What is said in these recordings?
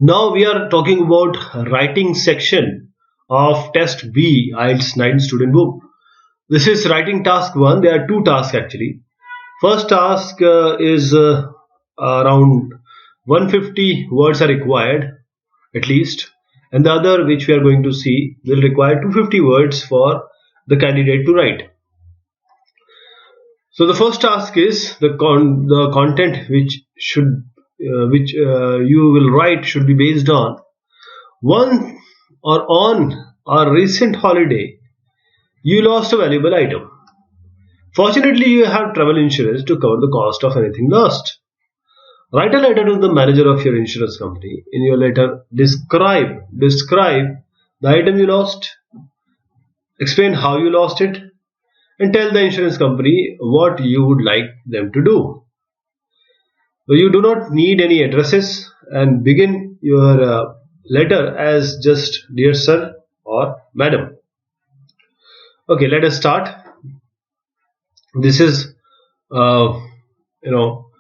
Now we are talking about writing section of test B IELTS 9 student book. This is writing task 1. There are two tasks actually. First task is around 150 words are required at least, and the other which we are going to see will require 250 words for the candidate to write. So the first task is the content which you will write should be based on one or on a recent holiday you lost a valuable item. Fortunately, you have travel insurance to cover the cost of anything lost. Write a letter to the manager of your insurance company. In your letter, describe the item you lost, explain how you lost it, and tell the insurance company what you would like them to do. So you do not need any addresses and begin your letter as just dear sir or madam. Okay, let us start. This is uh, you know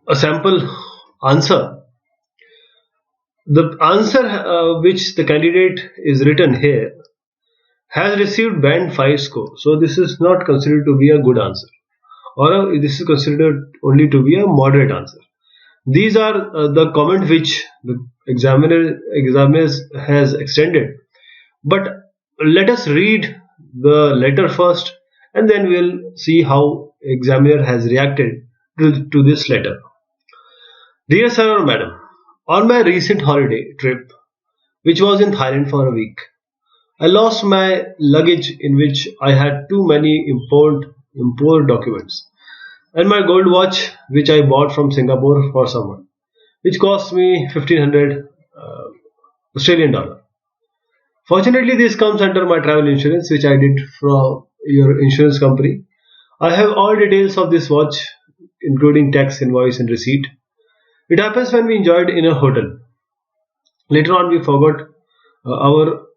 a sample answer. The answer which the candidate is written here has received band 5 score. So this is not considered to be a good answer, or this is considered only to be a moderate answer. These are the comment which the examiners has extended. But let us read the letter first, and then we'll see how examiner has reacted to this letter. Dear sir or madam, on my recent holiday trip, which was in Thailand for a week, I lost my luggage in which I had too many import documents, and my gold watch which I bought from Singapore for someone, which cost me 1500 Australian dollar. Fortunately, this comes under my travel insurance which I did from your insurance company. I have all details of this watch including tax invoice and receipt. It happens when we enjoyed in a hotel. Later on we forgot our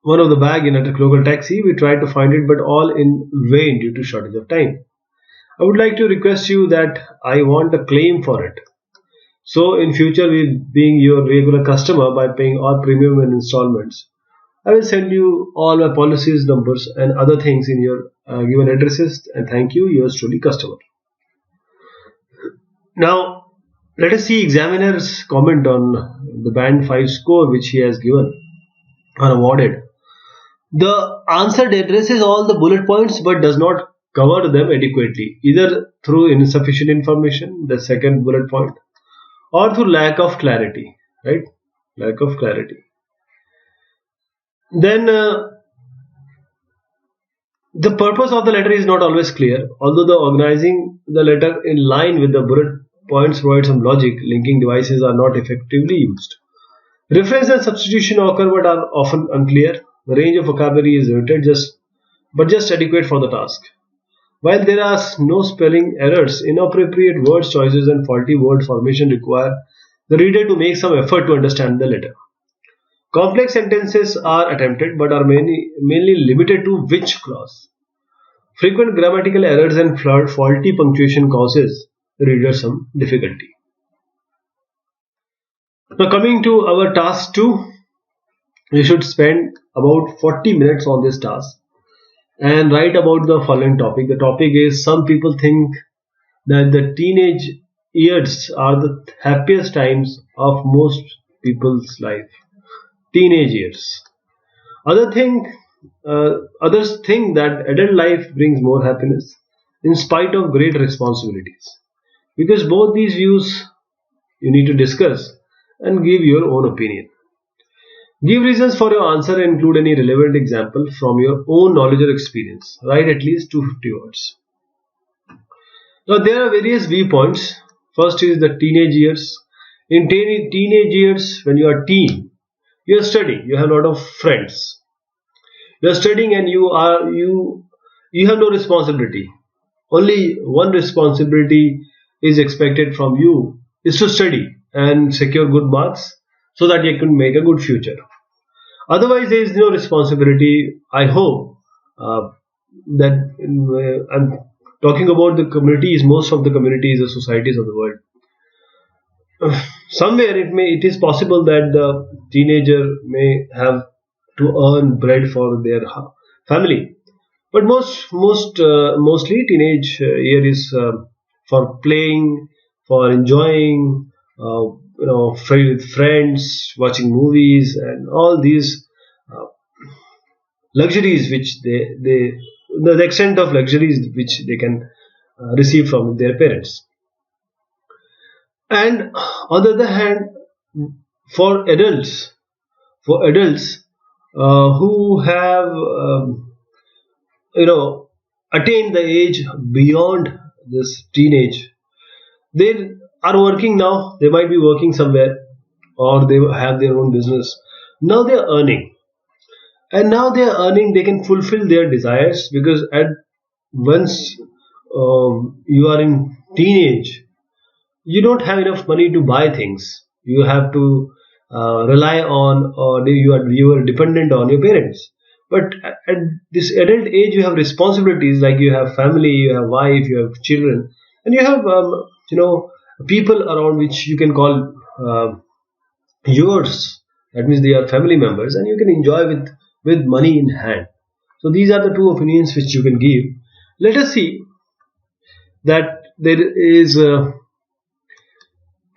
one of the bag in a local taxi. We tried to find it but all in vain due to shortage of time. I would like to request you that I want a claim for it. So in future, we being your regular customer by paying all premium and installments, I will send you all my policies, numbers, and other things in your given addresses. And thank you, yours truly, customer. Now, let us see examiner's comment on the band 5 score which he has given or awarded. The answer addresses all the bullet points but does not cover them adequately, either through insufficient information, the second bullet point, or through lack of clarity, right? Lack of clarity. Then the purpose of the letter is not always clear, although the organizing the letter in line with the bullet points provides some logic. Linking devices are not effectively used. Reference and substitution occur but are often unclear. The range of vocabulary is limited, just adequate for the task. While there are no spelling errors, inappropriate word choices and faulty word formation require the reader to make some effort to understand the letter. Complex sentences are attempted but are mainly limited to which clause. Frequent grammatical errors and faulty punctuation causes the reader some difficulty. Now coming to our task 2, you should spend about 40 minutes on this task and write about the following topic. The topic is, some people think that the teenage years are the happiest times of most people's life. Teenage years. Others think that adult life brings more happiness in spite of great responsibilities. Because both these views you need to discuss and give your own opinion. Give reasons for your answer and include any relevant example from your own knowledge or experience. Write at least 250 words. Now there are various viewpoints. First is the teenage years. In teenage years, when you are teen, you are studying, you have a lot of friends. You are studying and you have no responsibility. Only one responsibility is expected from you is to study and secure good marks so that you can make a good future. Otherwise, there is no responsibility. I hope that I'm talking about the communities, most of the communities, the societies of the world. somewhere it is possible that the teenager may have to earn bread for their family, but mostly teenage year is for playing, for enjoying, free with friends, watching movies, and all these uh, luxuries which the extent of luxuries which they can receive from their parents. And on the other hand, for adults, for adults who have you know attained the age beyond this teenage, they are working now. They might be working somewhere, or they have their own business. Now they are earning, and now they are earning. They can fulfill their desires, because at once you are in teenage, you don't have enough money to buy things. You have to rely on, or you are dependent on your parents. But at this adult age, you have responsibilities, like you have family, you have wife, you have children, and you have people around which you can call yours. That means they are family members, and you can enjoy with money in hand. So these are the two opinions which you can give. Let us see that there is a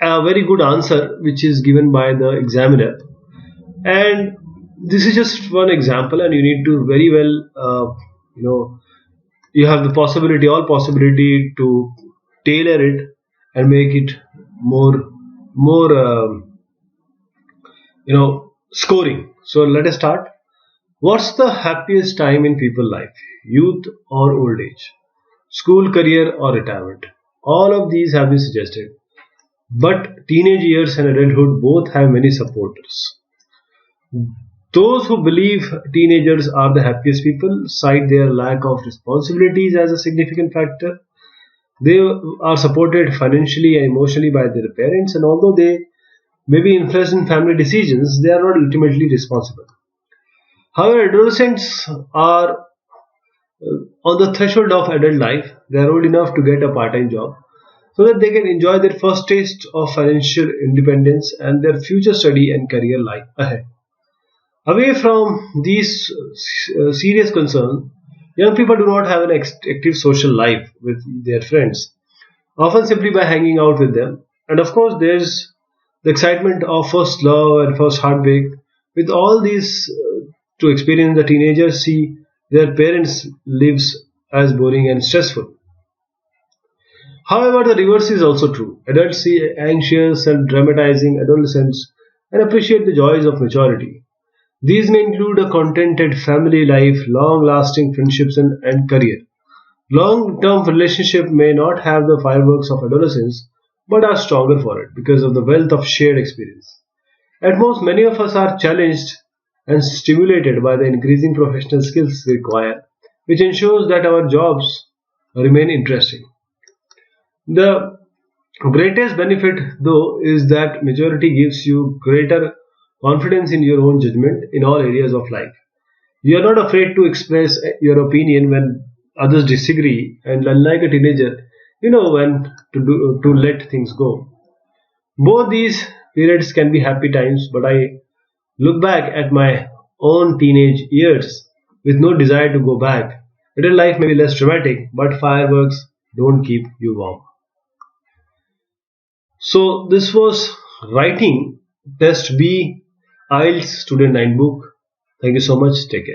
very good answer which is given by the examiner, and this is just one example, and you need to very well you know you have the possibility, all possibility, to tailor it and make it more scoring. So let us start. What's the happiest time in people life? Youth or old age? School, career, or retirement? All of these have been suggested, but teenage years and adulthood both have many supporters. Those who believe teenagers are the happiest people cite their lack of responsibilities as a significant factor. They are supported financially and emotionally by their parents, and although they may be influenced in family decisions, they are not ultimately responsible. However, adolescents are on the threshold of adult life. They are old enough to get a part time job so that they can enjoy their first taste of financial independence and their future study and career life ahead. Away from these serious concerns, young people do not have an active social life with their friends, often simply by hanging out with them. And of course, there's the excitement of first love and first heartbreak. With all these to experience, the teenagers see their parents' lives as boring and stressful. However, the reverse is also true. Adults see anxious and dramatizing adolescents and appreciate the joys of maturity. These may include a contented family life, long lasting friendships, and career. Long term relationships may not have the fireworks of adolescence, but are stronger for it because of the wealth of shared experience. At most, many of us are challenged and stimulated by the increasing professional skills we require, which ensures that our jobs remain interesting. The greatest benefit, though, is that maturity gives you greater confidence in your own judgment in all areas of life. You are not afraid to express your opinion when others disagree, and unlike a teenager, you know when to let things go. Both these periods can be happy times, but I look back at my own teenage years with no desire to go back. Little life may be less dramatic, but fireworks don't keep you warm. So this was writing test B IELTS student 9 book. Thank you so much. Take care.